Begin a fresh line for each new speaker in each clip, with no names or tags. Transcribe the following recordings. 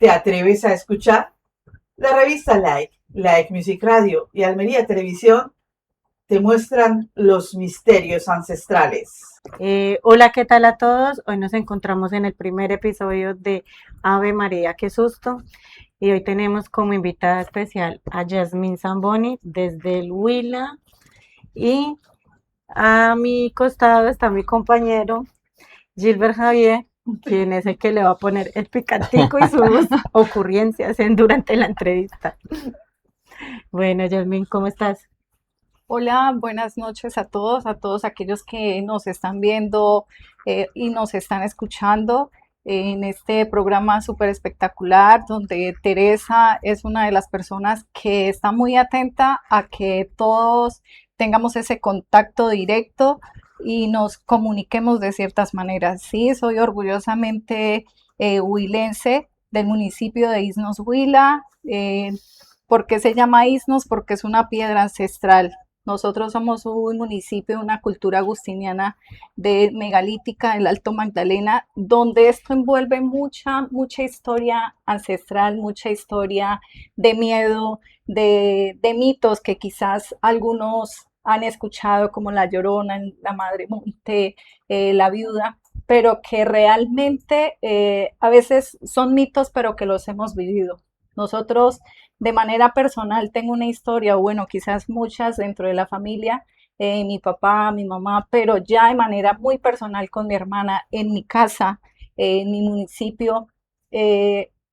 ¿Te atreves a escuchar? La revista Like Music Radio y Almería Televisión te muestran los misterios ancestrales.
Hola, ¿qué tal a todos? Hoy nos encontramos en el primer episodio de Ave María, qué susto. Y hoy tenemos como invitada especial a Yasmín Zamboni desde el Huila. Y a mi costado está mi compañero Gilbert Javier, quien es el que le va a poner el picantico y sus ocurrencias durante la entrevista. Bueno, Yasmín, ¿cómo estás?
Hola, buenas noches a todos aquellos que nos están viendo y nos están escuchando en este programa súper espectacular, donde Teresa es una de las personas que está muy atenta a que todos tengamos ese contacto directo y nos comuniquemos de ciertas maneras. Sí, soy orgullosamente huilense del municipio de Isnos Huila. ¿Por qué se llama Isnos? Porque es una piedra ancestral. Nosotros somos un municipio de una cultura agustiniana de megalítica del Alto Magdalena, donde esto envuelve mucha historia ancestral, mucha historia de miedo, de mitos que quizás algunos han escuchado, como la Llorona, la Madre Monte, la Viuda, pero que realmente a veces son mitos, pero que los hemos vivido. Nosotros de manera personal tengo una historia, o bueno, quizás muchas dentro de la familia, mi papá, mi mamá, pero ya de manera muy personal con mi hermana, en mi casa, en mi municipio.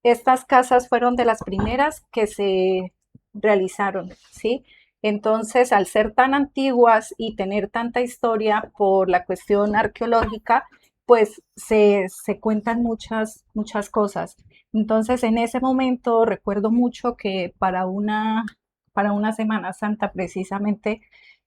Estas casas fueron de las primeras que se realizaron, ¿sí? Entonces, al ser tan antiguas y tener tanta historia por la cuestión arqueológica, pues se cuentan muchas cosas. Entonces, en ese momento recuerdo mucho que para una Semana Santa precisamente,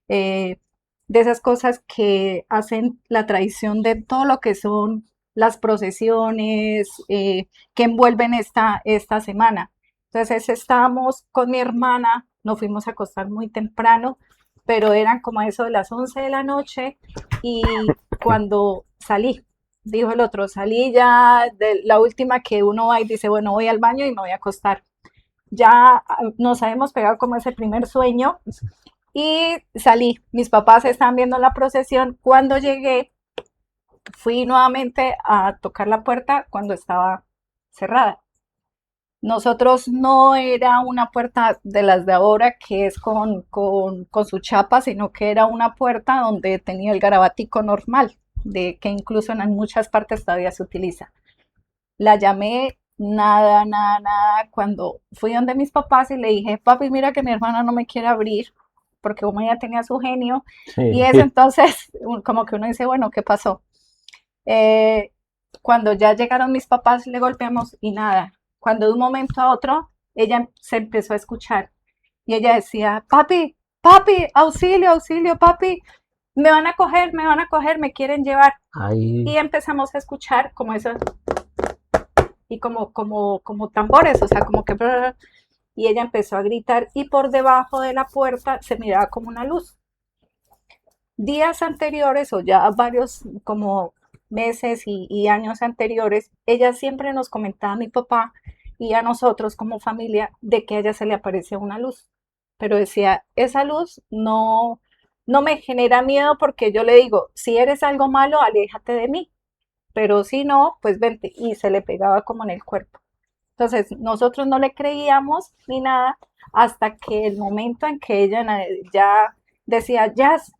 eh, de esas cosas que hacen la tradición de todo lo que son las procesiones que envuelven esta semana. Entonces estábamos con mi hermana, nos fuimos a acostar muy temprano, pero eran como eso de las 11 de la noche y cuando salí, dijo el otro, salí ya de la última que uno va y dice, bueno, voy al baño y me voy a acostar. Ya nos habíamos pegado como ese primer sueño y salí. Mis papás estaban viendo la procesión. Cuando llegué, fui nuevamente a tocar la puerta cuando estaba cerrada. Nosotros no era una puerta de las de ahora que es con su chapa, sino que era una puerta donde tenía el garabatico normal, de que incluso en muchas partes todavía se utiliza. La llamé, nada. Cuando fui donde mis papás y le dije, papi, mira que mi hermana no me quiere abrir, porque como ella tenía su genio, y eso entonces, como que uno dice, bueno, ¿qué pasó? Eh, Cuando ya llegaron mis papás, le golpeamos y nada. Cuando de un momento a otro, ella se empezó a escuchar y ella decía, papi, auxilio, papi, me van a coger, me quieren llevar.
Ay.
Y empezamos a escuchar como eso y como tambores, o sea, como que... Y ella empezó a gritar y por debajo de la puerta se miraba como una luz. Días anteriores o ya varios como meses y años anteriores, ella siempre nos comentaba a mi papá y a nosotros como familia de que a ella se le aparecía una luz. Pero decía, esa luz no me genera miedo porque yo le digo, si eres algo malo, aléjate de mí. Pero si no, pues vente. Y se le pegaba como en el cuerpo. Entonces, nosotros no le creíamos ni nada hasta que el momento en que ella ya decía, Jazz,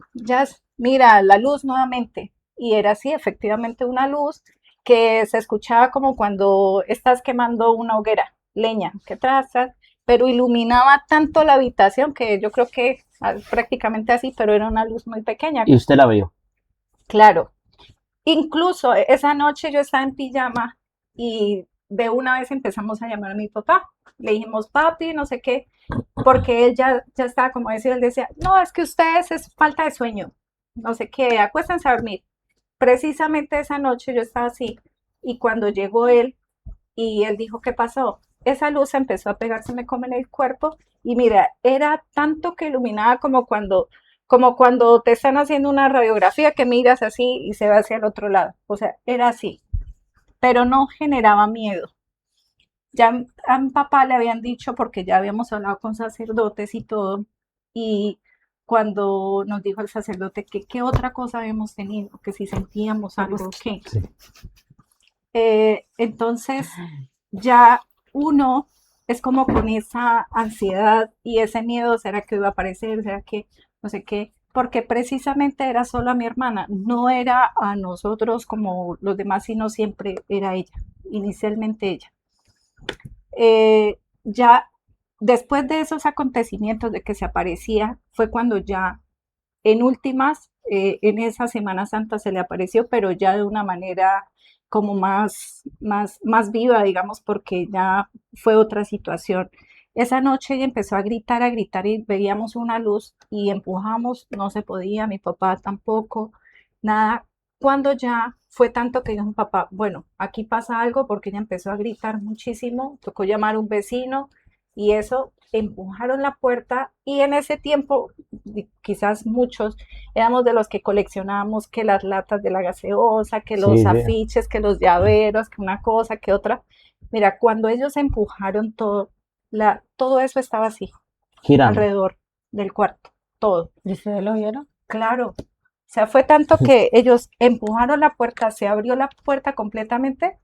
mira la luz nuevamente. Y era así, efectivamente, una luz que se escuchaba como cuando estás quemando una hoguera, leña, que trazas, pero iluminaba tanto la habitación que yo creo que prácticamente así, pero era una luz muy pequeña.
¿Y usted la vio?
Claro. Incluso esa noche yo estaba en pijama y de una vez empezamos a llamar a mi papá. Le dijimos, papi, no sé qué, porque él ya estaba como decía, él decía, no, es que ustedes es falta de sueño, no sé qué, acuéstense a dormir. Precisamente esa noche yo estaba así y cuando llegó él y él dijo, ¿qué pasó? Esa luz empezó a pegárseme como en el cuerpo y mira, era tanto que iluminaba como cuando te están haciendo una radiografía que miras así y se va hacia el otro lado. O sea, era así, pero no generaba miedo. Ya a mi papá le habían dicho, porque ya habíamos hablado con sacerdotes y todo, y cuando nos dijo el sacerdote que qué otra cosa habíamos tenido, que si sentíamos algo, qué.
Sí.
Entonces ya uno es como con esa ansiedad y ese miedo, ¿será que iba a aparecer? ¿Será que no sé qué? Porque precisamente era solo a mi hermana, no era a nosotros como los demás, sino siempre era ella, inicialmente ella. Ya después de esos acontecimientos de que se aparecía, fue cuando ya en últimas, en esa Semana Santa se le apareció, pero ya de una manera como más viva, digamos, porque ya fue otra situación. Esa noche ella empezó a gritar y veíamos una luz y empujamos, no se podía, mi papá tampoco, nada. Cuando ya fue tanto que dijo mi papá, bueno, aquí pasa algo porque ella empezó a gritar muchísimo, tocó llamar a un vecino y eso, empujaron la puerta y en ese tiempo, quizás muchos, éramos de los que coleccionábamos que las latas de la gaseosa, que los
Sí, sí.
afiches, que los llaveros, que una cosa, que otra. Mira, cuando ellos empujaron todo, todo eso estaba así,
Girando.
alrededor del cuarto, todo.
¿Y ustedes lo vieron?
Claro. O sea, fue tanto que ellos empujaron la puerta, se abrió la puerta completamente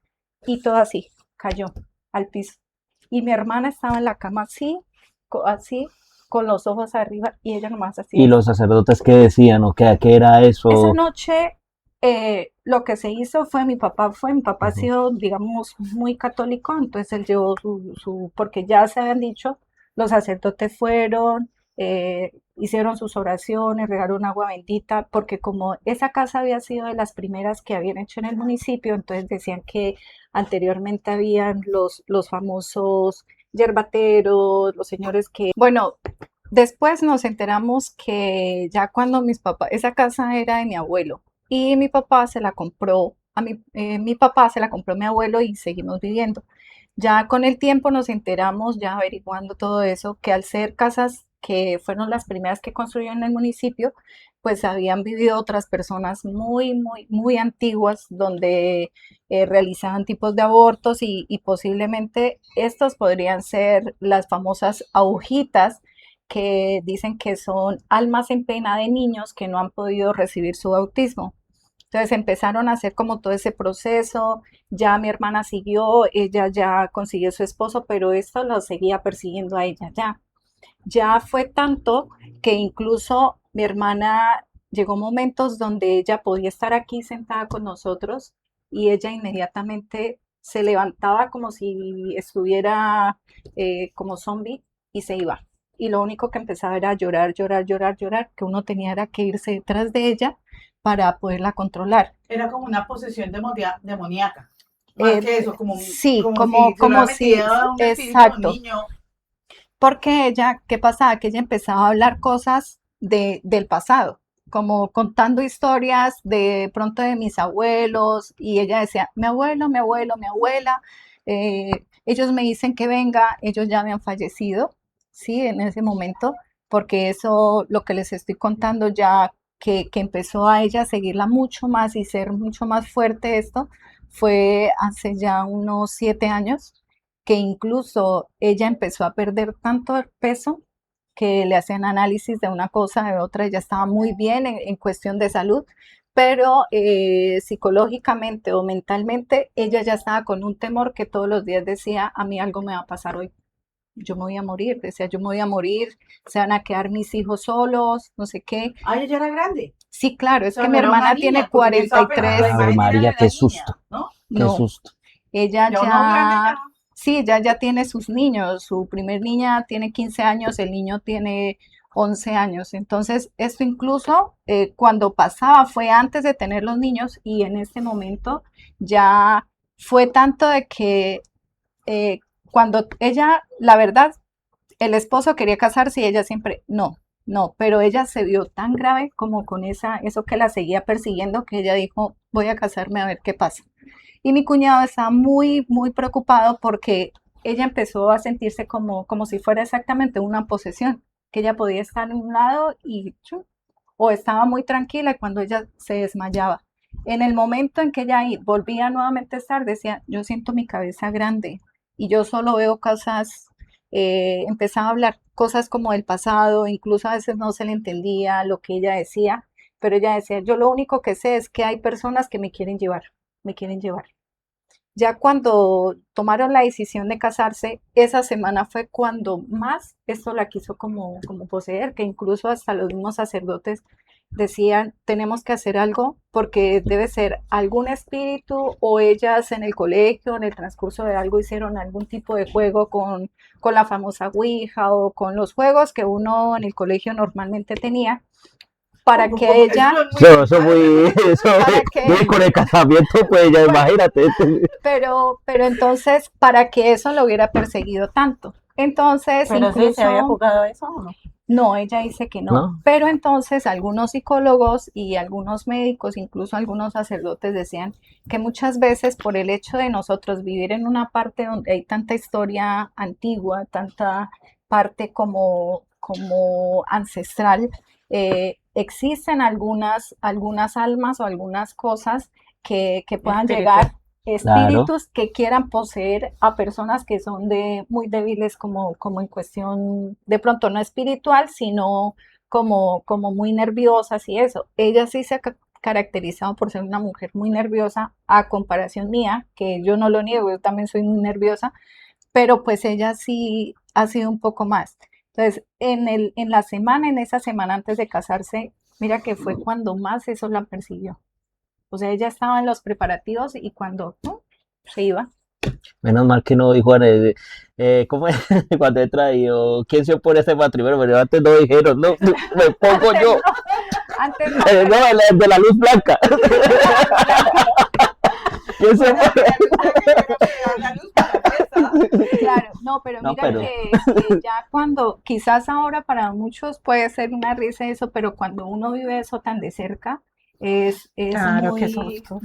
y todo así, cayó al piso. Y mi hermana estaba en la cama así, así, con los ojos arriba y ella nomás así.
¿Y los sacerdotes qué decían o qué era
Esa
eso?
noche lo que se hizo fue, mi papá ha
Ujú.
sido, digamos, muy católico, entonces él llevó porque ya se habían dicho, los sacerdotes fueron, hicieron sus oraciones, regaron agua bendita, porque como esa casa había sido de las primeras que habían hecho en el municipio, entonces decían que anteriormente habían los famosos yerbateros, los señores que, bueno, después nos enteramos que ya cuando mis papás, esa casa era de mi abuelo y mi papá se la compró mi papá se la compró a mi abuelo y seguimos viviendo. Ya con el tiempo nos enteramos, ya averiguando todo eso, que al ser casas que fueron las primeras que construyeron en el municipio, pues habían vivido otras personas muy antiguas donde realizaban tipos de abortos y posiblemente estos podrían ser las famosas agujitas que dicen que son almas en pena de niños que no han podido recibir su bautismo. Entonces empezaron a hacer como todo ese proceso, ya mi hermana siguió, ella ya consiguió su esposo, pero esto lo seguía persiguiendo a ella ya. Ya fue tanto que incluso mi hermana llegó momentos donde ella podía estar aquí sentada con nosotros y ella inmediatamente se levantaba como si estuviera como zombie y se iba. Y lo único que empezaba era llorar, llorar, llorar, llorar, que uno tenía era que irse detrás de ella para poderla controlar.
Era como una posesión demoníaca. Más que eso,
Sí,
como si se lo hubiera
como si,
metido un espíritu a un
exacto,
niño.
porque ella, ¿qué pasaba? Que ella empezaba a hablar cosas del pasado, como contando historias de pronto de mis abuelos, y ella decía, mi abuelo, mi abuelo, mi abuela, ellos me dicen que venga, ellos ya me han fallecido, sí, en ese momento, porque eso, lo que les estoy contando ya, que empezó a ella a seguirla mucho más y ser mucho más fuerte esto, fue hace ya unos 7 años que incluso ella empezó a perder tanto peso que le hacían análisis de una cosa, de otra, ella estaba muy bien en cuestión de salud, pero psicológicamente o mentalmente ella ya estaba con un temor que todos los días decía, a mí algo me va a pasar hoy, yo me voy a morir, decía, yo me voy a morir, se van a quedar mis hijos solos, no sé qué.
Ah, ella ya era grande.
Sí, claro,
O
es
sea,
que
no
mi
era una
hermana
niña,
tiene
porque yo estaba pensando, la
43,
Ave
imagen era
María,
de
qué
la niña,
susto,
¿no?
qué
no,
susto.
ella
Ya uno grande
ya,
ya.
sí, ya tiene sus niños. Su primer niña tiene 15 años, el niño tiene 11 años. Entonces, esto incluso cuando pasaba fue antes de tener los niños y en este momento ya fue tanto de que cuando ella, la verdad, el esposo quería casarse y ella siempre, no, no, pero ella se vio tan grave como con eso que la seguía persiguiendo que ella dijo, voy a casarme a ver qué pasa. Y mi cuñado estaba muy preocupado porque ella empezó a sentirse como si fuera exactamente una posesión, que ella podía estar en un lado y o estaba muy tranquila y cuando ella se desmayaba. En el momento en que ella ahí volvía nuevamente a estar, decía, yo siento mi cabeza grande, y yo solo veo cosas, empezaba a hablar cosas como del pasado, incluso a veces no se le entendía lo que ella decía, pero ella decía, yo lo único que sé es que hay personas que me quieren llevar, me quieren llevar. Ya cuando tomaron la decisión de casarse, esa semana fue cuando más esto la quiso como poseer, que incluso hasta los mismos sacerdotes decían, tenemos que hacer algo porque debe ser algún espíritu o ellas en el colegio, en el transcurso de algo, hicieron algún tipo de juego con la famosa Ouija o con los juegos que uno en el colegio normalmente tenía para que ella,
Eso muy, eso
para que,
muy con el casamiento, pues ya
bueno,
imagínate.
pero entonces, para que eso lo hubiera perseguido tanto. Entonces,
Pero sí, ¿se había
incluso,
jugado eso o no?
no, ella dice que no.
¿No?
Pero entonces algunos psicólogos y algunos médicos, incluso algunos sacerdotes decían que muchas veces por el hecho de nosotros vivir en una parte donde hay tanta historia antigua, tanta parte como ancestral, existen algunas almas o algunas cosas que puedan llegar,
Claro.
espíritus que quieran poseer a personas que son muy débiles como en cuestión, de pronto no espiritual, sino como muy nerviosas y eso. Ella sí se ha caracterizado por ser una mujer muy nerviosa a comparación mía, que yo no lo niego, yo también soy muy nerviosa, pero pues ella sí ha sido un poco más. Entonces, en esa semana antes de casarse, mira que fue cuando más eso la persiguió. O sea, ella estaba en los preparativos y cuando se iba.
Menos mal que no dijo ¿cómo es? Cuando he traído, ¿quién se opone a este matrimonio? Pero antes no dijeron, no, me pongo
Antes
yo.
no, antes no,
No,
pero
el de la luz blanca. ¿Quién se opone?
claro, no, pero
No,
mira
pero
que ya cuando, quizás ahora para muchos puede ser una risa eso, pero cuando uno vive eso tan de cerca, es
Claro, qué
muy,
susto.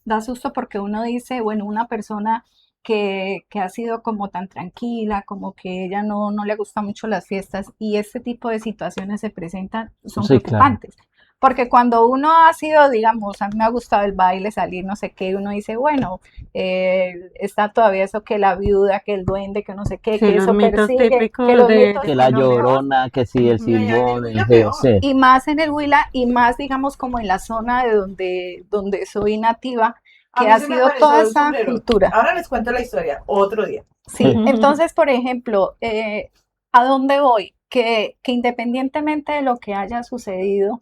da susto porque uno dice, bueno, una persona que ha sido como tan tranquila, como que ella no le gusta mucho las fiestas y este tipo de situaciones se presentan, son
sí, claro.
preocupantes. Porque cuando uno ha sido, digamos, a mí me ha gustado el baile, salir, no sé qué, uno dice, bueno, está todavía eso que la viuda, que el duende, que no sé qué,
Sí,
que
los
eso
mitos
persigue, que
típicos
los
de,
mitos
Que la
típicos,
llorona, que sí, el
ujú.
Y allá en el
silbón,
Huila
sí,
peor.
sí.
y más en el Huila y más, digamos, como en la zona de donde soy nativa,
A
que
mí
ha
se me
sido toda
apareció un
esa
sombrero.
cultura.
Ahora les cuento la historia, otro día.
Sí, entonces, por ejemplo, ¿a dónde voy? Que independientemente de lo que haya sucedido,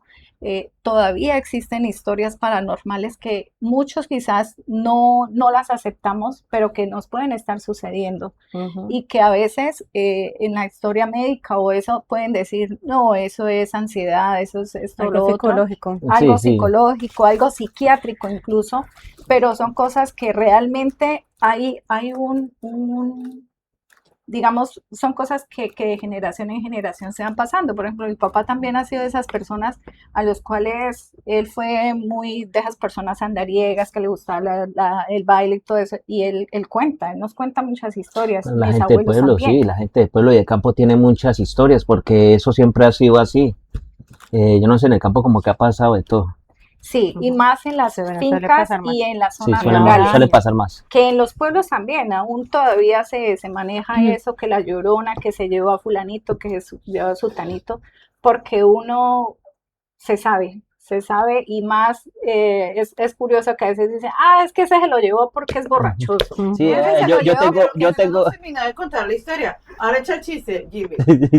todavía existen historias paranormales que muchos quizás no las aceptamos, pero que nos pueden estar sucediendo
Ujú.
y que a veces en la historia médica o eso pueden decir, no, eso es ansiedad, eso es esto,
Algo
lo otro,
psicológico.
algo
Sí, sí.
psicológico, algo psiquiátrico incluso, pero son cosas que realmente hay digamos, son cosas que de generación en generación se van pasando. Por ejemplo, mi papá también ha sido de esas personas a los cuales él fue muy de esas personas andariegas, que le gustaba el baile y todo eso, y él nos cuenta muchas historias,
La
mis
gente del
abuelos
pueblo,
también.
sí, la gente del pueblo y del campo tiene muchas historias porque eso siempre ha sido así. Yo no sé, en el campo como que ha pasado de todo.
Sí, y
Ujú.
más en las
Sí, bueno, suele
fincas
pasar más.
y en las
Sí,
zonas
Y
rurales.
suele
ahora,
pasar más.
Que en los pueblos también, aún todavía se maneja eso, que la llorona, que se llevó a fulanito, que se llevó a sutanito, porque uno se sabe y más es curioso que a veces dicen, es que ese se lo llevó porque es
Ujú.
borrachoso.
Sí,
ujú.
Ese se
yo,
lo
yo
llevó,
tengo,
Pero que
yo
no
tengo,
hemos terminado de contar la historia. Ahora echa el chiste, Jimmy.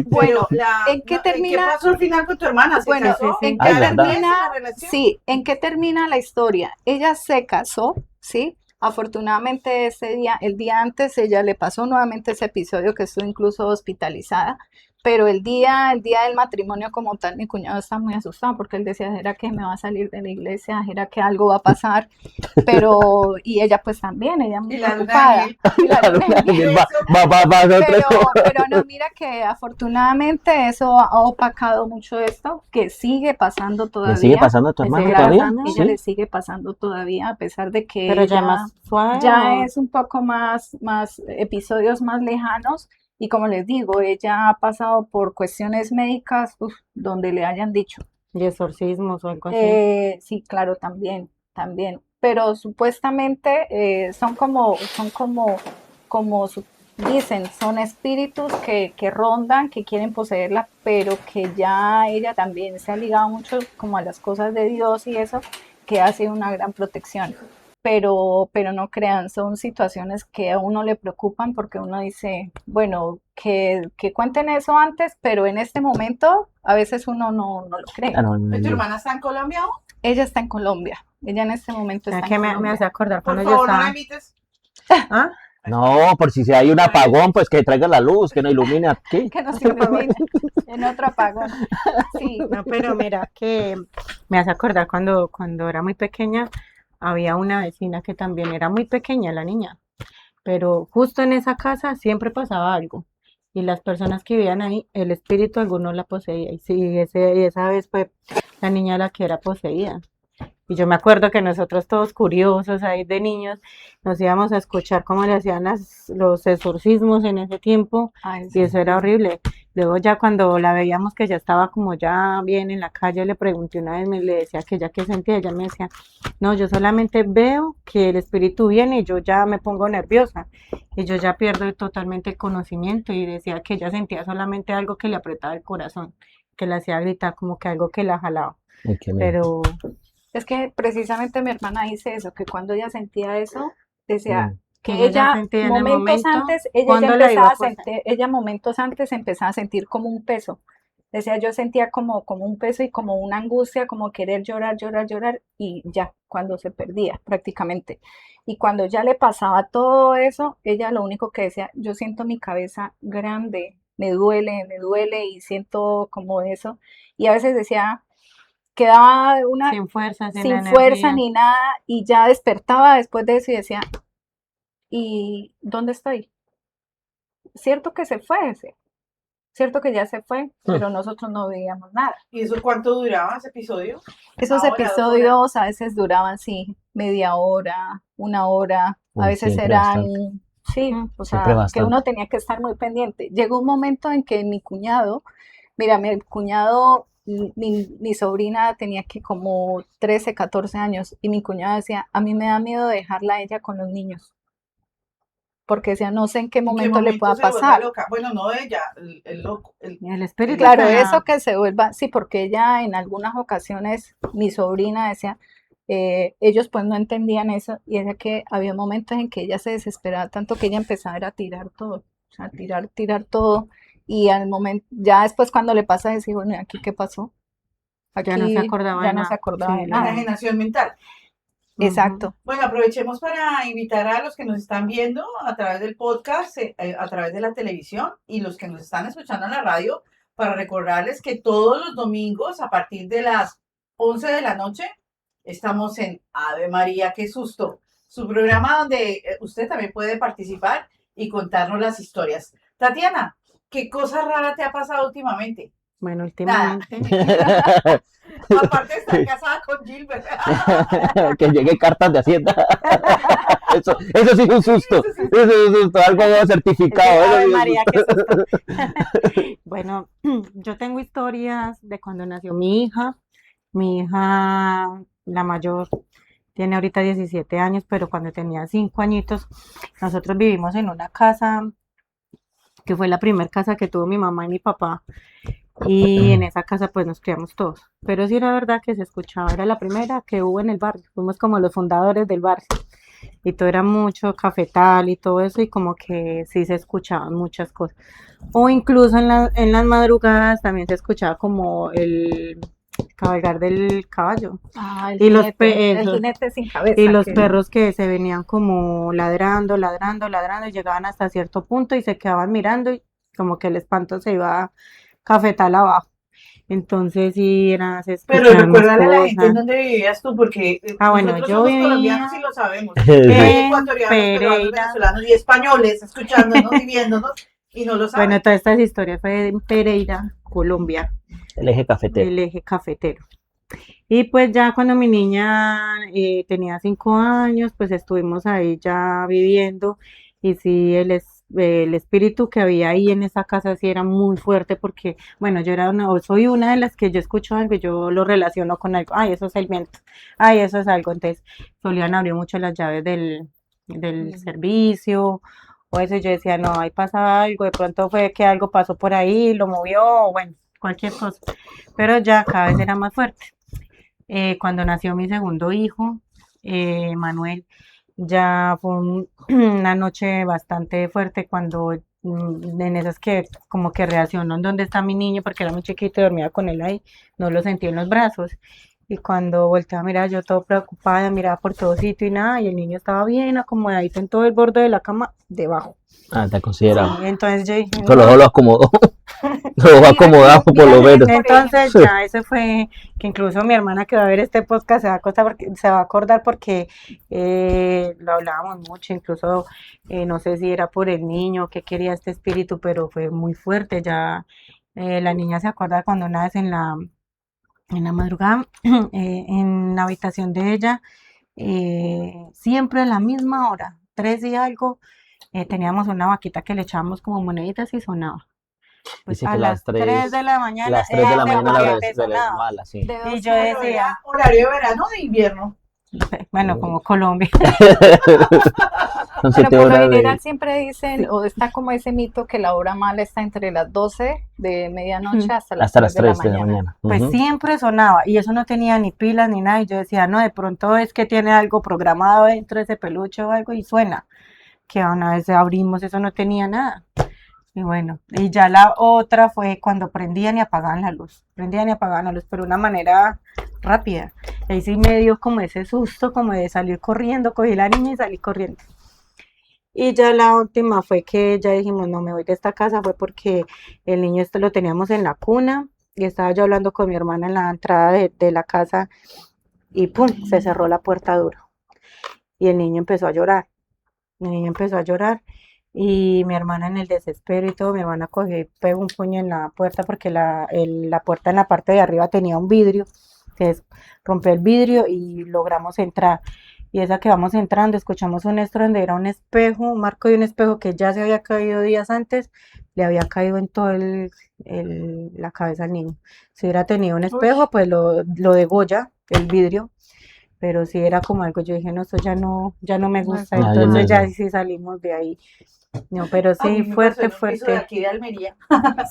bueno,
Bueno,
¿en qué
¿en qué
termina?
pasó al final con tu hermana? ¿Se
Bueno,
Sí,
casó?
sí.
¿en qué
ay,
¿Ya
verdad.
termina
termina?
la relación?
Sí, ¿en qué termina la historia? Ella se casó, ¿sí? Afortunadamente ese día, el día antes, ella le pasó nuevamente ese episodio que estuvo incluso hospitalizada, pero el día del matrimonio como tal, mi cuñado está muy asustado porque él decía, ¿era que me va a salir de la iglesia? ¿Era que algo va a pasar? Pero, y ella pues también, ella muy
Y la luna de
preocupada,
miel.
y la luna de miel.
Va, va a ser otra
Pero,
cosa.
pero no, mira que afortunadamente eso ha opacado mucho esto, que sigue pasando
¿Le sigue
todavía.
pasando a tu
¿Le
hermano
sigue
Claro,
todavía?
pasando?
ella
Sí.
le sigue pasando todavía, a pesar de que
Pero ya
ella
más suave
ya
o
es un poco más episodios más lejanos. Y como les digo, ella ha pasado por cuestiones médicas, donde le hayan dicho.
de exorcismos o algo así.
Sí, claro, también. Pero supuestamente son como dicen, son espíritus que rondan, que quieren poseerla, pero que ya ella también se ha ligado mucho como a las cosas de Dios y eso, que hace una gran protección. Pero no crean, son situaciones que a uno le preocupan porque uno dice, bueno, que cuenten eso antes, pero en este momento a veces uno no lo cree.
Ah, no,
¿Tu hermana está en Colombia aún?
Ella está en Colombia, ella en este momento
¿Sabes
está
qué
en
me
Colombia.
hace acordar
Por
cuando yo
favor, no la
estaba?
imites.
¿Ah?
no, por si hay un apagón, pues que traiga la luz, que nos ilumine aquí.
Que nos ilumine en otro apagón. Sí,
No, pero mira que me hace acordar cuando era muy pequeña, había una vecina que también era muy pequeña, la niña, pero justo en esa casa siempre pasaba algo. Y las personas que vivían ahí, el espíritu alguno la poseía. Y sí, y esa vez fue la niña la que era poseída. Y yo me acuerdo que nosotros todos curiosos ahí de niños nos íbamos a escuchar cómo le hacían los exorcismos en ese tiempo
ay,
y
sí.
eso era horrible. Luego ya cuando la veíamos que ya estaba como ya bien en la calle, le pregunté una vez, le decía que ya que sentía, ella me decía, no, yo solamente veo que el espíritu viene y yo ya me pongo nerviosa y yo ya pierdo totalmente el conocimiento y decía que ella sentía solamente algo que le apretaba el corazón, que le hacía gritar como que algo que la jalaba.
Ay, qué miedo.
Pero
Es que precisamente mi hermana dice eso, que cuando ella sentía eso, decía
Mm.
que
ella ya
ella
sentía en el
momentos
momento
antes, ella ya
cuando la iba
empezaba
a
a
poseer.
sentir, ella momentos antes empezaba a sentir como un peso. Decía, yo sentía como un peso y como una angustia, como querer llorar, llorar, llorar, y ya, cuando se perdía prácticamente. Y cuando ya le pasaba todo eso, ella lo único que decía, yo siento mi cabeza grande, me duele y siento como eso. Y a veces decía, quedaba una
Sin fuerza, sin
sin fuerza
energía.
ni nada y ya despertaba después de eso y decía, ¿y dónde estoy? Cierto que se fue, cierto que ya se fue, pero nosotros no veíamos nada.
¿Y eso cuánto duraba ese episodio?
Esos
¿Una hora, 2 horas?
episodios a veces duraban, sí, media hora, una hora, a
Uy,
veces
siempre
eran,
bastante.
sí,
Mm.
o
Siempre
sea, que
bastante.
uno tenía que estar muy pendiente. Llegó un momento en que mi cuñado, mira, mi cuñado, mi sobrina tenía que como 13, 14 años y mi cuñado decía, a mí me da miedo dejarla a ella con los niños, porque decía, no sé en qué
¿En qué
momento le
momento
pueda
se vuelve
pasar.
loca? Bueno, no ella, el loco.
El espíritu
Claro,
que
eso que se vuelva, sí, porque ella en algunas ocasiones, mi sobrina decía, ellos pues no entendían eso y era que había momentos en que ella se desesperaba tanto que ella empezaba a tirar todo, o sea, tirar todo y al momento, ya después cuando le pasa decir, bueno, ¿y aquí qué pasó?
ya no se
Aquí
acordaba
ya
de
no se
nada.
acordaba
Sí,
de nada.
Enajenación mental.
Ujú.
Exacto.
Bueno, aprovechemos para invitar a los que nos están viendo a través del podcast, a través de la televisión y los que nos están escuchando en la radio, para recordarles que todos los domingos a partir de las 11 de la noche estamos en Ave María, qué susto, su programa donde usted también puede participar y contarnos las historias. Tatiana, ¿qué cosa rara te ha pasado últimamente?
Bueno,
Nada.
últimamente,
Aparte de estar casada con Gilbert.
Que llegue cartas de Hacienda. Eso sí es un susto.
Eso sí.
Eso es un susto. Algo certificado. Eso sí
Ave
es un
María, qué
susto.
susto. Bueno, yo tengo historias de cuando nació mi hija. Mi hija, la mayor, tiene ahorita 17 años, pero cuando tenía 5 añitos, nosotros vivimos en una casa que fue la primera casa que tuvo mi mamá y mi papá. Y en esa casa pues nos criamos todos. Pero sí era verdad que se escuchaba, era la primera que hubo en el barrio. Fuimos como los fundadores del barrio. Y todo era mucho cafetal y todo eso, y como que sí se escuchaban muchas cosas. O incluso en las madrugadas también se escuchaba como el cabalgar del caballo.
Ah,
Y los
el jinete sin cabeza.
y los
que-
perros que se venían como ladrando, ladrando, ladrando, y llegaban hasta cierto punto y se quedaban mirando y como que el espanto se iba cafetal abajo. Entonces sí, se
Pero
escuchaban más
recuérdale a la gente en
cosas.
dónde vivías tú, porque
Bueno,
nosotros
yo
somos
vivía
colombianos y lo sabemos. Hay
en
ecuatorianos, peruanos,
Pereira.
venezolanos y españoles escuchándonos y viéndonos y no lo saben.
Bueno, todas estas historias fue en Pereira, Colombia,
El eje cafetero.
el eje cafetero. Y pues ya cuando mi niña tenía 5 años, pues estuvimos ahí ya viviendo y sí, el espíritu que había ahí en esa casa sí era muy fuerte porque, bueno, o soy una de las que yo escucho algo y yo lo relaciono con algo, ay, eso es el viento, ay, eso es algo, entonces solían abrir mucho las llaves del
Mm.
servicio o eso, y yo decía, no, ahí pasa algo, de pronto fue que algo pasó por ahí, lo movió, o bueno, cualquier cosa, pero ya cada vez era más fuerte. Cuando nació mi segundo hijo, Manuel, ya fue una noche bastante fuerte cuando en esas que como que reaccionó en dónde está mi niño, porque era muy chiquito y dormía con él ahí, no lo sentí en los brazos. Y cuando volteé a mirar, yo todo preocupada, miraba por todo sitio y nada, y el niño estaba bien acomodadito en todo el borde de la cama, debajo.
Ah, te
Sí,
considera.
entonces yo dije,
Con los
no.
ojos lo acomodó. Lo dejó
Mira
acomodado
que,
por
mira
lo
que
menos.
por
Entonces
Sí.
ya ese fue, que incluso mi hermana que va a ver este podcast se va a acordar porque lo hablábamos mucho, incluso no sé si era por el niño que quería este espíritu, pero fue muy fuerte. Ya la niña se acuerda cuando una vez en la madrugada, en la habitación de ella, siempre a la misma hora, 3 y algo, teníamos una vaquita que le echábamos como moneditas y sonaba. Pues
Dice
a
que
las 3 de la mañana
las 3 de la
ese
mañana
juguete
se les
sonaba.
mala, sí.
de
Y
dos
yo
a
Pero
decía,
era horario de verano o de invierno.
bueno, como Colombia.
Son
Bueno,
7
por lo
horas
general
de...
siempre dicen, o está como ese mito que la hora mala está entre las 12 de medianoche hasta las
Hasta
3
las
de la
3 de la
mañana.
mañana.
Pues
Ujú.
siempre sonaba y eso no tenía ni pilas ni nada. Y yo decía, no, de pronto es que tiene algo programado dentro de ese peluche o algo y suena. Que una vez abrimos, eso no tenía nada. Y bueno, y ya la otra fue cuando prendían y apagaban la luz. Prendían y apagaban la luz, pero de una manera rápida. Ahí sí me dio como ese susto, como de salir corriendo, cogí la niña y salí corriendo. Y ya la última fue que ya dijimos, no me voy de esta casa, fue porque el niño este lo teníamos en la cuna y estaba yo hablando con mi hermana en la entrada de la casa y pum, se cerró la puerta duro. Y el niño empezó a llorar. El niño empezó a llorar y mi hermana en el desespero y todo, mi hermana cogió y pegó un puño en la puerta porque la puerta en la parte de arriba tenía un vidrio. Entonces rompió el vidrio y logramos entrar. Y esa que vamos entrando, escuchamos un estruendo, era un espejo, un marco de un espejo que ya se había caído días antes, le había caído en todo la cabeza al niño. Si hubiera tenido un
Uy,
espejo, pues lo degolla, el vidrio, pero si era como algo, yo dije, no, esto ya no me
No es
gusta,
No, yo no
entonces
normal.
ya
sé.
sí salimos de ahí. No, pero
a
sí,
mí me pasó
fuerte,
en un piso de
fuerte.
aquí de Almería.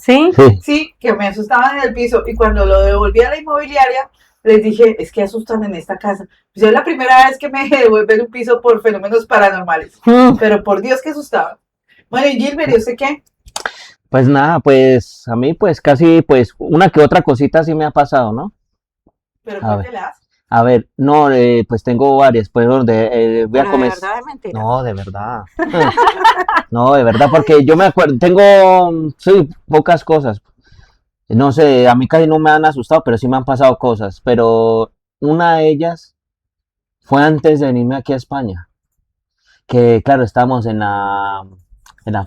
¿Sí?
Sí.
Sí, que me asustaban en el piso y cuando lo devolví a la inmobiliaria, les dije, es que asustan en esta casa. Pues es la primera vez que me devuelven un piso por fenómenos paranormales,
Mm,
pero por Dios que asustaban. Bueno, y Gilbert, ¿y usted qué?
Pues nada, pues a mí pues casi pues una que otra cosita sí me ha pasado, ¿no?
Pero
A ver,
cuéntelas.
a ver, no, pues tengo varias, pues donde voy a
pero de
comer.
verdad es mentira.
No, de verdad. No, de verdad, porque yo me acuerdo, tengo, sí, pocas cosas. No sé, a mí casi no me han asustado, pero sí me han pasado cosas. Pero una de ellas fue antes de venirme aquí a España. Que claro, estábamos en la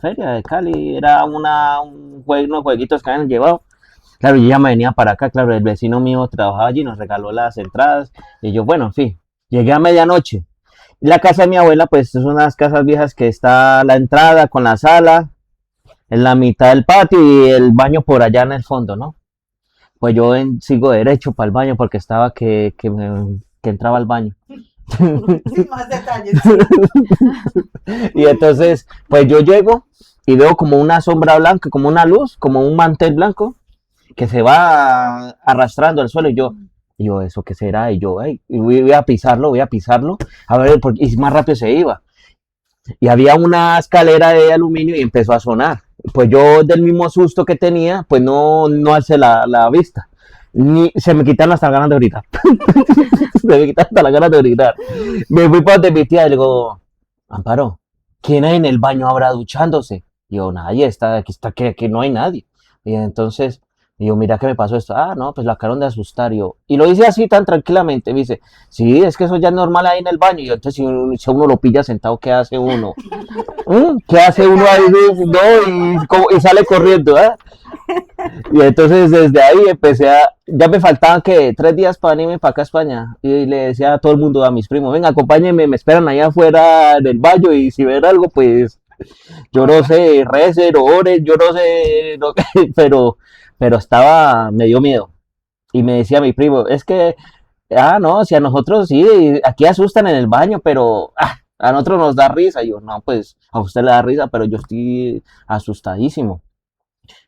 feria de Cali, era unos jueguitos que habían llevado. Claro, yo ya me venía para acá, claro, el vecino mío trabajaba allí, nos regaló las entradas. Y yo, bueno, en fin, llegué a medianoche. La casa de mi abuela, pues es unas casas viejas que está la entrada con la sala, en la mitad del patio y el baño por allá en el fondo, ¿no? Pues yo sigo derecho para el baño porque estaba que entraba al baño.
Sin más detalles, sí.
Y entonces, pues yo llego y veo como una sombra blanca, como una luz, como un mantel blanco que se va arrastrando al suelo y yo, ¿eso qué será? Y yo, "Ey", y voy a pisarlo, a ver, y más rápido se iba. Y había una escalera de aluminio y empezó a sonar. Pues yo del mismo susto que tenía, pues no alcé la vista. Ni, se me quitaron hasta las ganas de gritar. Se me quitaron hasta las ganas de gritar. Me fui para donde mi tía y le digo, Amparo, ¿quién hay en el baño ahora duchándose? Y yo, nadie, aquí está, que no hay nadie. Y entonces, y yo, mira que me pasó esto. Ah, no, pues lo acabaron de asustar. Y lo hice así tan tranquilamente. Me dice, sí, es que eso ya es normal ahí en el baño. Y yo, entonces, si uno lo pilla sentado, ¿qué hace uno? ¿Qué hace
Se
uno ahí?
cagan de
No,
susto.
y sale corriendo, ¿eh? Y entonces desde ahí ya me faltaban que 3 días para venirme para acá a España. Y le decía a todo el mundo, a mis primos, venga, acompáñenme, me esperan allá afuera en el baño y si ven algo, pues yo no sé, recen, oren, yo no sé, pero me dio miedo. Y me decía mi primo, es que, no, si a nosotros sí, aquí asustan en el baño, pero A nosotros nos da risa. Y yo, no, pues a usted le da risa, pero yo estoy asustadísimo.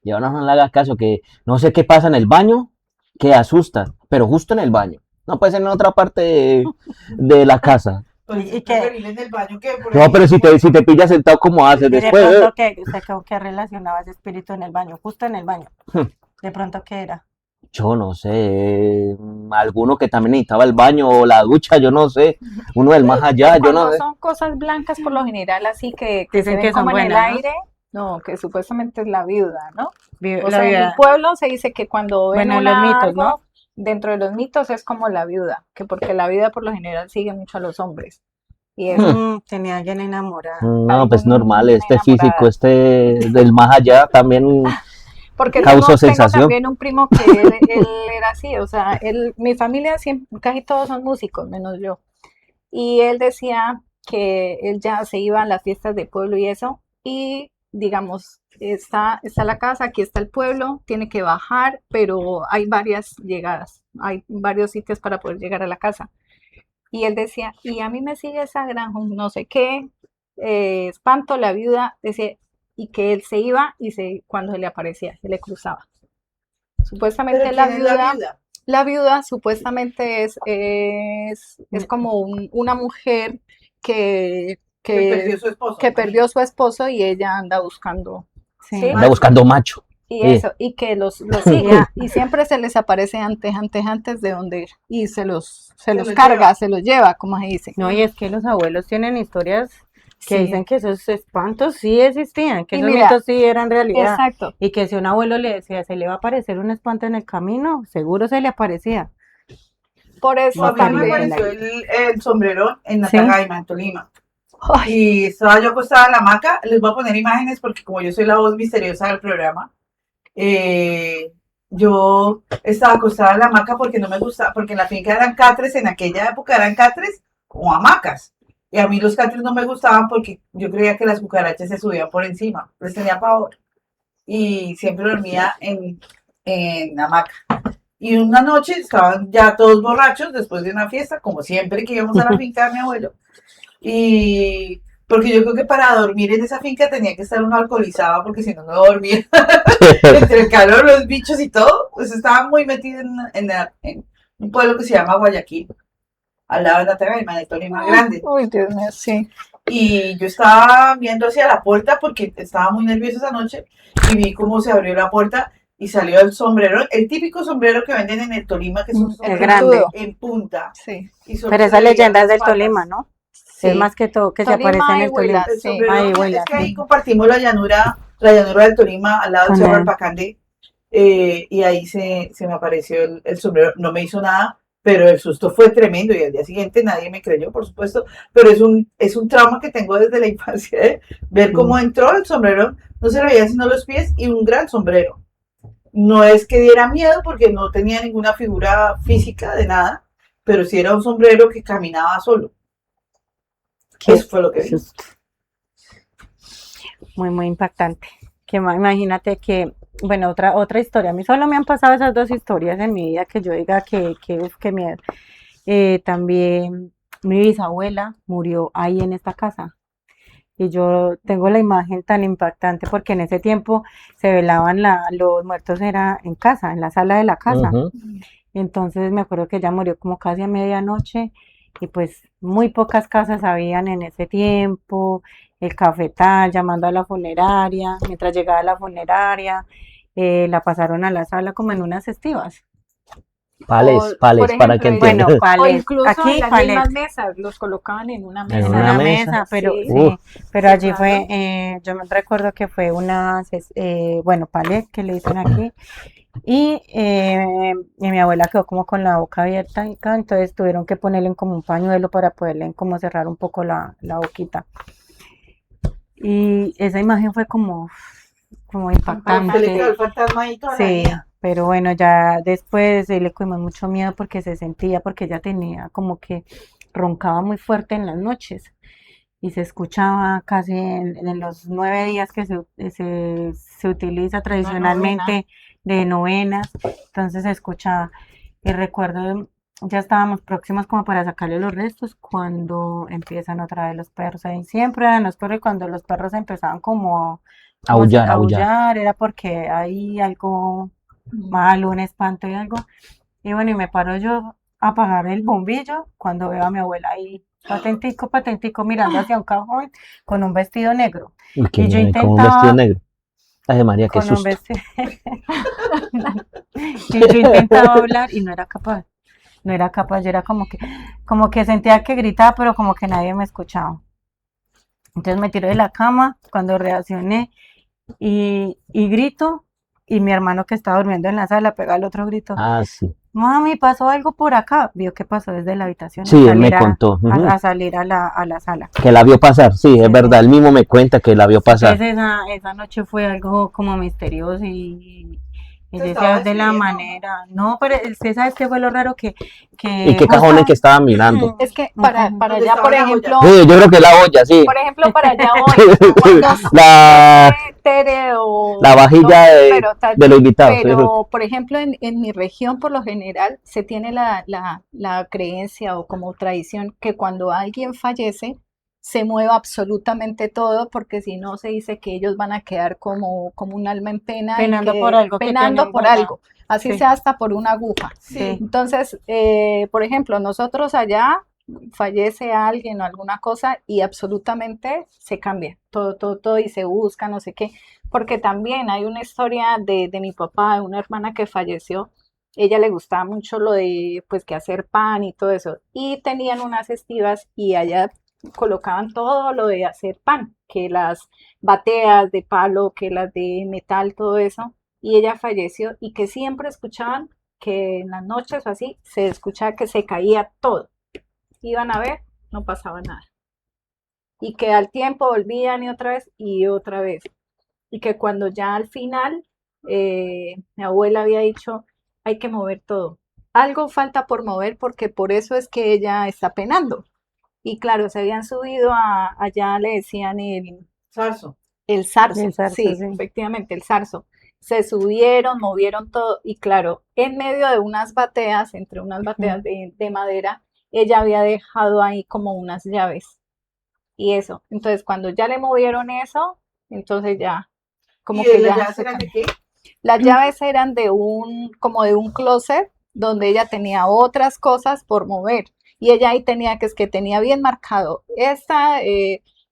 Y ahora no le haga caso, que no sé qué pasa en el baño, que asusta, pero justo en el baño. No puede ser en otra parte de la casa.
Pues
¿Y
es
qué?
preferible en el baño que por
No,
ahí,
pero si
como-
te pillas sentado, ¿cómo haces
Y de
después?
pronto que usted creo que relacionaba ese espíritu en el baño, justo en el baño. De pronto qué era.
Yo no sé, alguno que también necesitaba el baño o la ducha, yo no sé, uno del más allá, yo no
Cuando
sé.
son cosas blancas, por lo general, así que se
Dicen
ven
que son
como en el
buenas, ¿no?
aire, no, que supuestamente es la viuda, ¿no? O
La
sea, en mi
vida,
pueblo se dice que cuando ven
bueno, los mitos, ¿no?
algo, dentro de los mitos es como la viuda, que porque la viuda por lo general sigue mucho a los hombres. Y eso,
Tenía a alguien enamorada.
No, pues normal,
alguna
este físico,
enamorada.
este del más allá también
Porque
causó
tengo
sensación.
también un primo que él era así, o sea, mi familia siempre, casi todos son músicos, menos yo. Y él decía que él ya se iba a las fiestas de pueblo y eso, y digamos, está la casa, aquí está el pueblo, tiene que bajar, pero hay varias llegadas, hay varios sitios para poder llegar a la casa. Y él decía, y a mí me sigue esa gran no sé qué, espanto, la viuda, decía, y que él se iba y cuando se le aparecía, se le cruzaba.
Pero
Supuestamente
¿quién es la viuda?
la viuda supuestamente es como una mujer que,
Que perdió
que,
su esposo,
que
me
perdió
imagino.
su esposo y ella anda buscando,
Sí.
¿sí?
Anda buscando macho.
Y
Sí.
eso, y que los sigue,
Ya.
y siempre se les aparece antes de donde ir, y se los
los
carga,
lleva.
se los lleva, como se dice.
No, y es que los abuelos tienen historias que
Sí.
dicen que esos espantos sí existían, que
Y
esos
mira,
mitos sí eran realidad.
Exacto.
Y que si un abuelo le decía, se le va a aparecer un espanto en el camino, seguro se le aparecía.
Por
No,
eso
a mí me
También.
también.
apareció el sombrerón en
Sí.
Natagaima, en Tolima.
Ay,
Y estaba yo acostada en la hamaca. Les voy a poner imágenes porque como yo soy la voz misteriosa del programa, yo estaba acostada en la hamaca porque no me gustaba, porque en la finca eran catres, en aquella época eran catres o hamacas. Y a mí los catres no me gustaban porque yo creía que las cucarachas se subían por encima. Les tenía pavor. Y siempre dormía en hamaca. Y una noche estaban ya todos borrachos después de una fiesta, como siempre que íbamos a la finca de mi abuelo. Y porque yo creo que para dormir en esa finca tenía que estar uno alcoholizado porque si no, no dormía. Entre el calor, los bichos y todo, pues estaba muy metido en un pueblo que se llama Guayaquil, al lado de la Tagaima, de Tolima Grande.
uy, Dios mío, sí.
Y yo estaba viendo hacia la puerta porque estaba muy nerviosa esa noche y vi cómo se abrió la puerta y salió el sombrero, el típico sombrero que venden en el Tolima, que es un
El
sombrero
grande.
en punta.
Sí.
Y solo
Pero
se
esa
le veían
leyenda es
las
del
patas.
Tolima, ¿no?
Sí.
Es más que todo que se
Tolima
aparece en
y
el Tolima.
Huila,
El
sí.
sombrero,
Ay,
es
huela,
que ahí
sí.
compartimos la llanura del Tolima al lado del
Con
Cerro
la-
del Pacandé, y ahí se me apareció el sombrero, no me hizo nada, pero el susto fue tremendo y al día siguiente nadie me creyó, por supuesto, pero es un trauma que tengo desde la infancia, ver cómo entró el sombrero, no se le veía sino los pies y un gran sombrero. No es que diera miedo porque no tenía ninguna figura física de nada, pero sí era un sombrero que caminaba solo.
Qué
Eso fue lo que vi.
susto. Muy, muy impactante. Imagínate que, bueno, otra historia. A mí solo me han pasado esas dos historias en mi vida que yo diga uf, qué miedo. También mi bisabuela murió ahí en esta casa. Y yo tengo la imagen tan impactante porque en ese tiempo se velaban los muertos era en casa, en la sala de la casa.
Ujú.
Entonces me acuerdo que ella murió como casi a medianoche y pues muy pocas casas habían en ese tiempo, el cafetal llamando a la funeraria, mientras llegaba la funeraria, la pasaron a la sala como en unas estivas.
Pales,
Por
para que
ejemplo,
entiendan.
Bueno,
o
palets,
incluso
aquí
en las
palets,
mismas mesas, los colocaban en una
En
mesa.
en
una
una
mesa.
mesa, pero
Sí.
sí, pero
Sí,
allí
claro.
fue, yo me recuerdo que fue bueno, palet que le dicen aquí, y mi abuela quedó como con la boca abierta, y entonces tuvieron que ponerle como un pañuelo para poderle como cerrar un poco la boquita. Y esa imagen fue como
A usted le
impactante.
quedó el fantasma ahí toda la
Sí,
vida.
pero bueno, ya después le cogimos mucho miedo porque se sentía, porque ella tenía como que roncaba muy fuerte en las noches y se escuchaba casi en los 9 días que se utiliza tradicionalmente de novenas, entonces se escuchaba. Y recuerdo ya estábamos próximos como para sacarle los restos cuando empiezan otra vez los perros. Ahí siempre eran los perros y cuando los perros empezaban como
Aullar,
a
aullar.
aullar, era porque hay algo malo, un espanto y algo. Y bueno, y me paro yo a apagar el bombillo cuando veo a mi abuela ahí patentico, mirando hacia un cajón con un vestido negro.
Uy, qué
Y yo
miedo, con un vestido
intentaba
negro. Ay, María, qué
con un
susto.
vestido y yo intentaba hablar y no era capaz. No era capaz, yo era como que sentía que gritaba, pero como que nadie me escuchaba. Entonces me tiro de la cama cuando reaccioné y grito, y mi hermano que estaba durmiendo en la sala pega el otro grito,
Ah, sí.
mami, pasó algo por acá. Vio que pasó desde la habitación
Sí, él me contó.
a salir a la sala.
Que la vio pasar, sí, es
Sí,
verdad. Él mismo me cuenta que la vio pasar.
Entonces esa noche fue algo como misterioso y
Te
yo
estaba
decía de la
despidiendo.
manera, no, pero es que sabes qué fue lo raro
¿Y
que
qué cajones que estaban mirando?
Es que
un
para
cajón.
para
¿Dónde
allá,
estaba
por
la olla?
ejemplo,
Sí, yo creo que la olla, sí.
por ejemplo, para allá voy. Cuando
La,
Tere o
la vajilla
pero,
de los invitados.
pero, por ejemplo, en mi región, por lo general, se tiene la creencia o como tradición que cuando alguien fallece, se mueva absolutamente todo, porque si no se dice que ellos van a quedar como un alma en pena y
Penando
que
por algo que
penando
tienen
por
guardado.
algo, así
Sí.
sea hasta por una aguja.
Sí.
Entonces, por ejemplo, nosotros allá fallece alguien o alguna cosa y absolutamente se cambia todo y se busca, no sé qué, porque también hay una historia de mi papá, de una hermana que falleció. Ella le gustaba mucho lo de, pues, que hacer pan y todo eso. Y tenían unas estivas y allá colocaban todo lo de hacer pan, que las bateas de palo, que las de metal, todo eso. Y ella falleció y que siempre escuchaban que en las noches o así se escuchaba que se caía todo. Iban a ver, no pasaba nada. Y que al tiempo volvían y otra vez. Y que cuando ya al final mi abuela había dicho, hay que mover todo. Algo falta por mover porque por eso es que ella está penando. Y claro, se habían subido allá le decían
Zarzo.
el zarzo,
El zarzo,
sí,
sí.
efectivamente, el zarzo. Se subieron, movieron todo y claro, en medio de unas bateas, entre unas bateas de madera, ella había dejado ahí como unas llaves y eso. Entonces, cuando ya le movieron eso, entonces ya, como
¿Y
que
las
ya
llaves
se
eran de
cambió.
qué?
Las llaves eran como de un closet donde ella tenía otras cosas por mover. Y ella ahí tenía que es que tenía bien marcado esta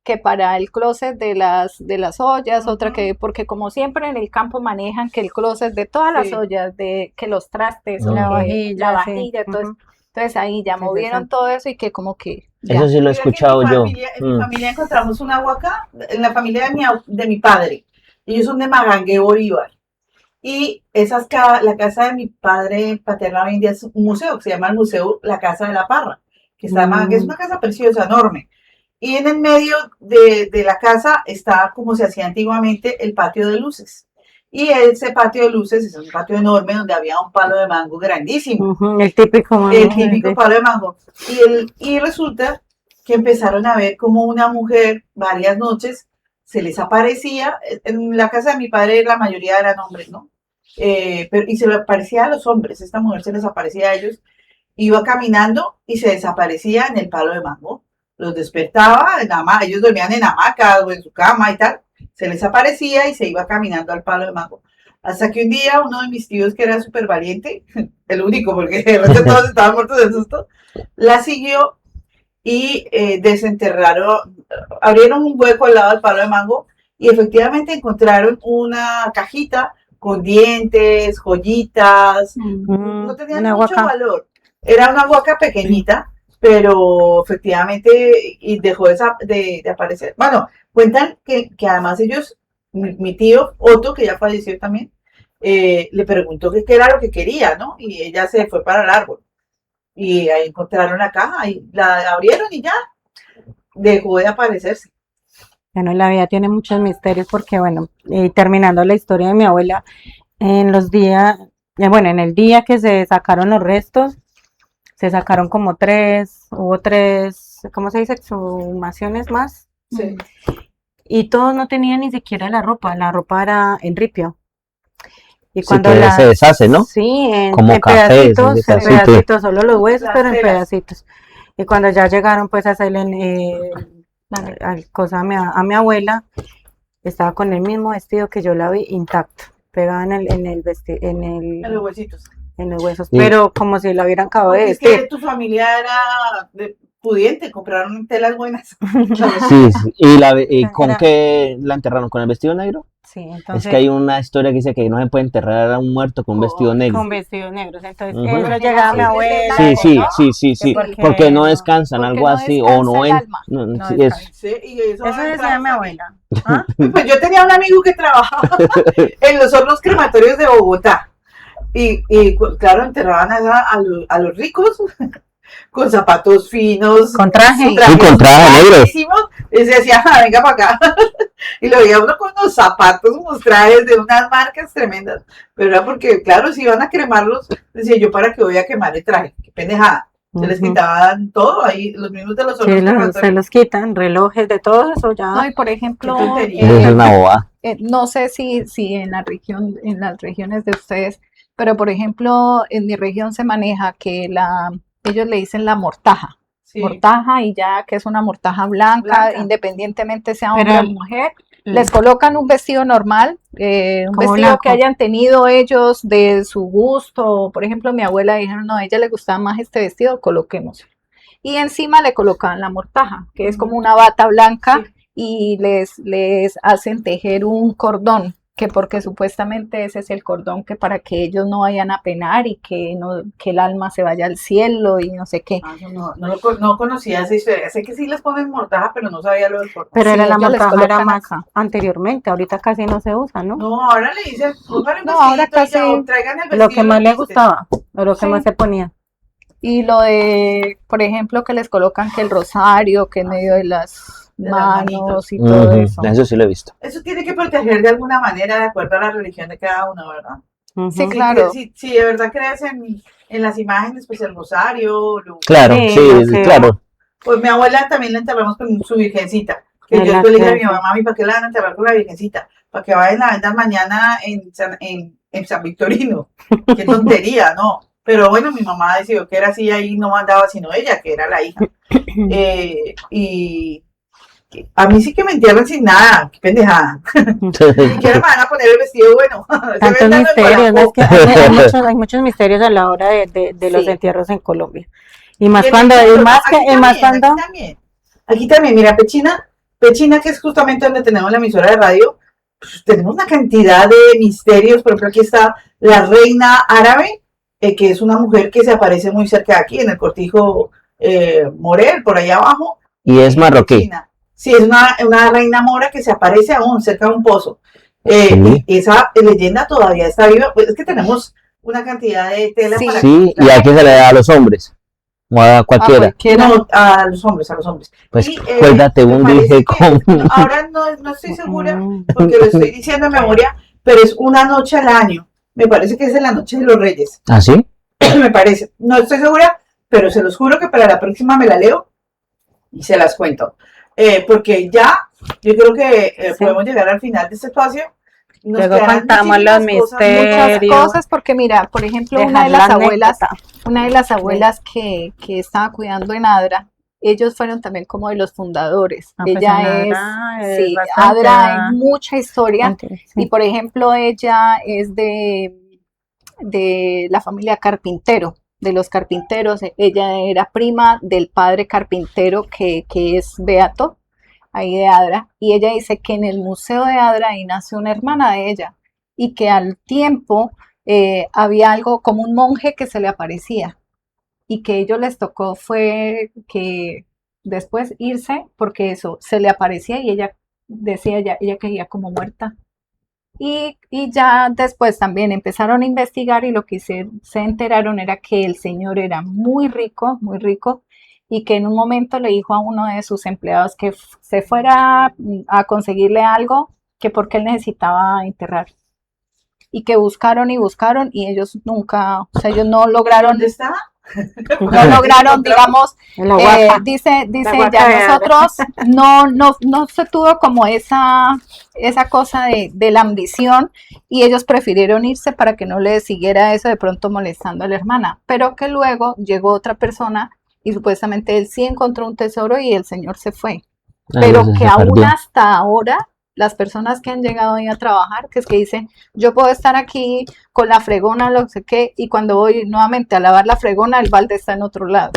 que para el closet de las ollas, otra que, porque como siempre en el campo manejan que el closet de todas las
Sí.
ollas, de que los trastes o
La
que
vajilla,
la
sí.
vajilla, entonces,
Ujú.
entonces ahí ya
Sí, sí,
movieron
sí.
todo eso y que como que
Eso
ya.
sí lo he
Mira que
escuchado yo.
en mi familia encontramos una huaca, en la familia de mi padre. Ellos son de Magangué, Bolívar. Y la casa de mi padre paterno hoy en día es un museo que se llama el Museo La Casa de la Parra, que está en Magangué, es una casa preciosa, enorme. Y en el medio de la casa está, como se hacía antiguamente, el patio de luces. Y ese patio de luces es un patio enorme donde había un palo de mango grandísimo.
Ujú, el típico,
El
¿no?
típico palo de mango. Y resulta que empezaron a ver como una mujer varias noches se les aparecía. En la casa de mi padre la mayoría eran hombres, ¿no? Y se le aparecía a los hombres. Esta mujer se les aparecía a ellos. Iba caminando y se desaparecía en el palo de mango. Los despertaba, ellos dormían en hamacas o en su cama y tal. Se les aparecía y se iba caminando al palo de mango. Hasta que un día uno de mis tíos, que era súper valiente, el único, porque de repente todos estaban muertos de susto, la siguió y desenterraron, abrieron un hueco al lado del palo de mango y efectivamente encontraron una cajita con dientes, joyitas, no tenían
Una
mucho
huaca.
valor. Era una huaca pequeñita, pero efectivamente y dejó de aparecer. Bueno, cuentan que además ellos, mi tío Otto, que ya falleció también, le preguntó qué era lo que quería, ¿no? Y ella se fue para el árbol. Y ahí encontraron la caja y la abrieron y ya dejó de aparecerse.
Bueno, la vida tiene muchos misterios porque, bueno, terminando la historia de mi abuela, en los días, bueno, en el día que se sacaron los restos, se sacaron como hubo tres, ¿cómo se dice? Exhumaciones más.
Sí.
Y todos no tenían ni siquiera la ropa era en ripio. Y
Sí,
cuando
que se deshace, ¿no?
Sí,
Como
en
café,
pedacitos,
ese
en
pedacito.
pedacitos, solo los huesos,
Las
pero en
pelas.
pedacitos. Y cuando ya llegaron pues a hacerle cosa a mi abuela, estaba con el mismo vestido que yo la vi intacto, pegada
En los huesitos.
en los huesos,
Y-
pero como si la hubieran acabado de
Porque es
vestir.
que tu familia era pudiente, compraron telas buenas.
Sí, sí. ¿Y con
Era-
qué la enterraron? ¿Con el vestido negro?
Sí,
Es
entonces,
que hay una historia que dice que no se puede enterrar a un muerto con un vestido negro.
con vestidos negros. Entonces,
Ujú.
eso llegaba mi
Sí.
abuela.
Sí, sí,
¿no?
sí, sí, sí.
Sí.
Porque no descansan,
Porque
algo
no
así, o
descansa
no
el
en.
alma.
No
Sí,
descansa.
Sí, y eso
Eso decía
entramos
mi
también.
abuela. ¿Ah?
Pues yo tenía un amigo que trabajaba en los hornos crematorios de Bogotá. Claro, enterraban a los ricos con zapatos finos,
Con traje.
Sí, con traje negro.
carísimos. Y se decía, venga para acá. Y lo veía uno con unos zapatos, unos trajes de unas marcas tremendas. Pero era porque, claro, si iban a cremarlos, decía yo, ¿para qué voy a quemar el traje? Qué pendejada. Se les
Ujú.
quitaban todo ahí, los mismos de los
Sí,
hornos
se
crematorios.
los quitan, relojes, de todo eso
No,
ya.
y por ejemplo,
Qué tontería.
Eso es una bobada.
no sé si en la región, en las regiones de ustedes, pero por ejemplo, en mi región se maneja que ellos le dicen la mortaja.
Sí.
Mortaja y ya que es una mortaja blanca,
Blanca.
independientemente sea
Pero
hombre o
el-
mujer, les colocan un vestido normal, un
Como
vestido que
blanco.
hayan tenido ellos de su gusto. Por ejemplo, mi abuela dijeron, no, a ella le gustaba más este vestido, coloquemos. Y encima le colocaban la mortaja, que es como una bata blanca,
Sí.
y les hacen tejer un cordón, que porque supuestamente ese es el cordón que para que ellos no vayan a penar y que el alma se vaya al cielo y no sé qué.
Ah, yo no conocía esa historia. Sé que sí les ponen mortaja, pero no sabía lo del cordón.
Pero
Sí,
era la
ellos les
mortaja, era
colocan
más
acá.
anteriormente, ahorita casi no se usa, ¿no?
No, ahora le dicen, póngale un
No, ahora
vestidito y ya,
casi
o traigan el vestido.
Lo que
y
más le
visten.
gustaba, o lo que
Sí.
más se ponía.
Y lo de, por ejemplo, que les colocan que el rosario, que en medio de las
De las manitos.
manos y todo
Ujú,
eso.
eso sí lo he visto.
Eso tiene que proteger de alguna manera, de acuerdo a la religión de cada uno, ¿verdad?
Ujú.
Sí,
Si
claro.
si de verdad crees en las imágenes, pues el rosario,
Claro,
Sí,
sí,
lo que-
claro.
pues mi abuela también la enterramos con su virgencita. Que
En
yo
la
después le dije a mi
casa.
mamá, ¿para qué la van a enterrar con la virgencita? Para que vayan a la venta mañana en San Victorino. Qué tontería, ¿no? Pero bueno, mi mamá decidió que era así, ahí no mandaba sino ella, que era la hija. Y a mí sí que me entierran sin nada, qué pendejada. Ni siquiera me van a poner el vestido bueno. Ese
Tantos
véndalo en
misterios, ¿no? Es que
Guarapo.
hay muchos misterios a la hora de los
Sí.
entierros en Colombia. Y más
Y en
cuando,
el
y
mundo,
más
¿no?
que,
Aquí
y más
también,
cuando,
Aquí también, mira, Pechina, que es justamente donde tenemos la emisora de radio, pues, tenemos una cantidad de misterios. Por ejemplo, aquí está la reina árabe, que es una mujer que se aparece muy cerca de aquí, en el cortijo Morel, por allá abajo.
Y es marroquí.
Pechina. Sí, es una reina mora que se aparece aún cerca de un pozo.
Sí.
Y esa leyenda todavía está viva. Pues es que tenemos una cantidad de tela
Sí.
para
Sí, y aquí se le da a los hombres. O a
A
cualquiera.
cualquiera.
No, a los hombres.
Pues
Y,
cuélgate
me
un
parece
dije
que-
con.
ahora no estoy segura,
Mm,
porque lo estoy diciendo de memoria, pero es una noche al año. Me parece que es en la noche de los Reyes.
¿Ah, sí?
Me parece. No estoy segura, pero se los juro que para la próxima me la leo y se las cuento. Porque ya, yo creo que
Sí.
podemos llegar al final de este espacio. Nos
Luego
quedarán
contamos los
muchísimas cosas,
Muchas
misterios.
cosas, porque mira, por ejemplo,
dejar
una de
la
las abuelas,
anécdota.
que estaba cuidando en Adra, ellos fueron también como de los fundadores.
Ah, pues
Ella
en
es,
Adra es
sí,
bastante,
Adra hay mucha historia.
antes,
Y
sí.
por ejemplo, ella es de la familia Carpintero, de los carpinteros. Ella era prima del padre carpintero que es Beato, ahí de Adra. Y ella dice que en el Museo de Adra ahí nació una hermana de ella y que al tiempo había algo como un monje que se le aparecía y que ellos les tocó fue que después irse porque eso se le aparecía y ella decía, ella caía como muerta. Y ya después también empezaron a investigar y lo que se enteraron era que el señor era muy rico, y que en un momento le dijo a uno de sus empleados que se fuera a conseguirle algo, que porque él necesitaba enterrar. Y que buscaron y buscaron y ellos nunca, o sea, ellos no lograron,
¿Dónde está?
no lograron, digamos,
En la guapa.
dice
La guapa
ya
de
nosotros no se tuvo como esa cosa de la ambición y ellos prefirieron irse para que no le siguiera eso de pronto molestando a la hermana, pero que luego llegó otra persona y supuestamente él sí encontró un tesoro y el señor se fue, pero
Entonces
que
se
aún
perdió.
hasta ahora las personas que han llegado ahí a trabajar, que es que dicen, yo puedo estar aquí con la fregona, lo sé qué, y cuando voy nuevamente a lavar la fregona, el balde está en otro lado.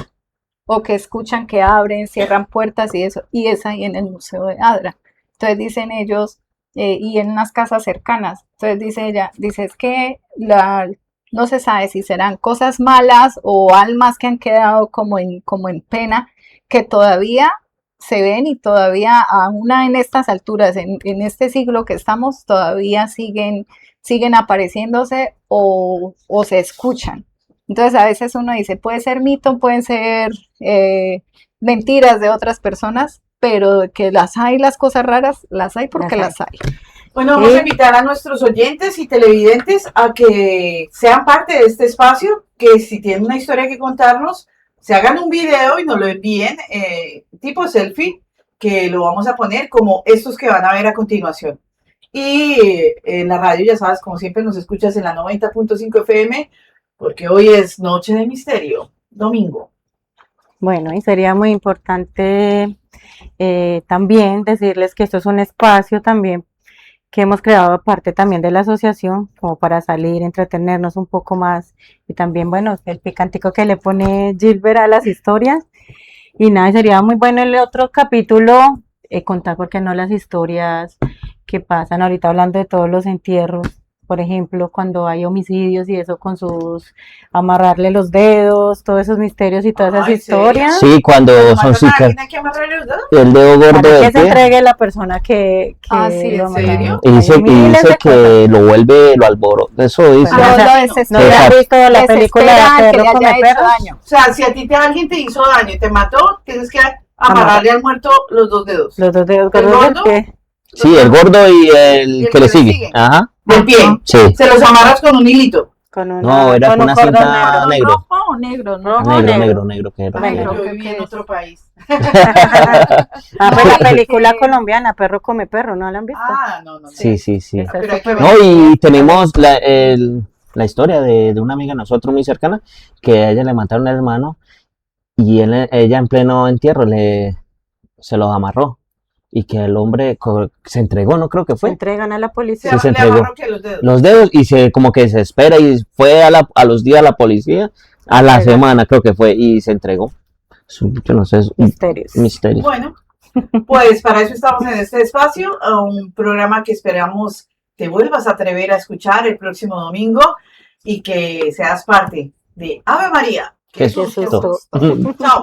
O que escuchan que abren, cierran puertas y eso, y es ahí en el Museo de Adra. Entonces dicen ellos, y en unas casas cercanas, entonces dice ella, dice, es que no se sabe si serán cosas malas o almas que han quedado como en pena, que todavía se ven y todavía aún en estas alturas, en este siglo que estamos, todavía siguen apareciéndose o se escuchan. Entonces a veces uno dice, puede ser mito, pueden ser mentiras de otras personas, pero que las hay, las cosas raras, las hay porque las hay.
Bueno, vamos a invitar a nuestros oyentes y televidentes a que sean parte de este espacio, que si tienen una historia que contarnos, se hagan un video y nos lo envíen tipo selfie, que lo vamos a poner como estos que van a ver a continuación. Y en la radio, ya sabes, como siempre nos escuchas en la 90.5 FM, porque hoy es Noche de Misterio, domingo.
Bueno, y sería muy importante también decirles que esto es un espacio también que hemos creado aparte también de la asociación, como para salir, entretenernos un poco más, y también, bueno, el picantico que le pone Gilbert a las historias, y nada, sería muy bueno el otro capítulo, contar, porque no, las historias que pasan ahorita, hablando de todos los entierros, por ejemplo, cuando hay homicidios y eso, con sus, amarrarle los dedos, todos esos misterios y todas esas
Ay, ¿serio?
historias,
Sí, cuando
Cuando
son
matan a
chicas,
alguien hay que amarrarle los dedos.
el dedo gordo
para
del
que se
pie.
entregue la persona que
Ah, sí,
lo
¿en serio?
mataron.
Y dice,
Hay miles de
que lo vuelve, lo alborota. Eso dice.
Pero, o sea,
Lo
¿no
desespera,
te has visto la película
desespera al
de
que
Perro
le
come
haya hecho
perros?
daño.
O sea, si a ti alguien te hizo daño y te mató, tienes que amarrarle al muerto los dos dedos.
Los dos dedos
¿El
gordos del
gordo?
pie.
Sí, el gordo y el que le sigue. Ajá.
Del pie.
Sí.
Se los amarras con un hilito.
Con
No, era con
un
una
cordón
cinta
negro.
negro.
¿Rojo o negro?
Rojo,
Negro, que era.
Negro.
Yo
creo
viví
que
en
es.
otro país.
Ah, pues
No,
la
y
película
que-
colombiana, Perro come perro, ¿no la han visto?
Ah, no.
Sí.
Esa es
Pero hay que
súper
ver.
No,
buena.
y tenemos la historia de una amiga de nosotros muy cercana, que a ella le mataron al hermano y ella en pleno entierro se los amarró y que el hombre se entregó, ¿no? Creo que
Se
fue.
entregan a la
Se,
policía.
Sí, se
le
entregó.
amarró que los dedos.
Los dedos y como que se espera y fue a los días a la policía, a la
Entregar.
semana creo que fue y se entregó. Yo no sé, es un
Misterios.
misterio.
Bueno, pues para eso estamos en este espacio, un programa que esperamos te vuelvas a atrever a escuchar el próximo domingo y que seas parte de Ave María.
Qué
susto.
susto.
Chao.